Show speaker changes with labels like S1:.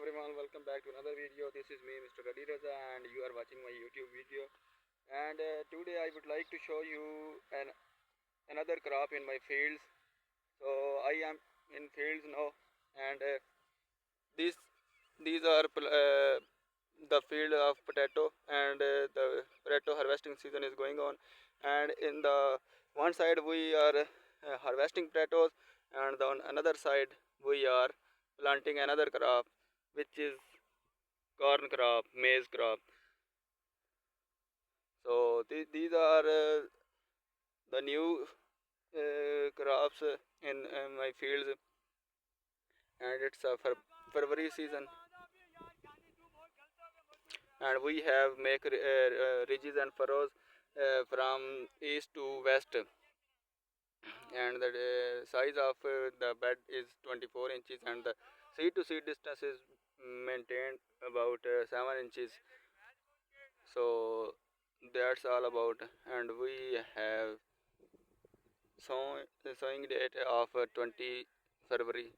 S1: everyone, welcome back to another video. This is me, Mr. Raza, and you are watching my YouTube video. And today I would like to show you another crop in my fields. So I am in fields now, and these these are the field of potato, and the potato harvesting season is going on. And in the one side we are harvesting potatoes, and on another side we are planting another crop, which is corn crop, maize crop. So these are the new crops in my fields, and it's a February season, and we have make ridges and furrows from east to west, and the size of the bed is 24 inches, and the seed to seed distance is maintained about 7 inches. So that's all about, and we have sowing date of 20 February.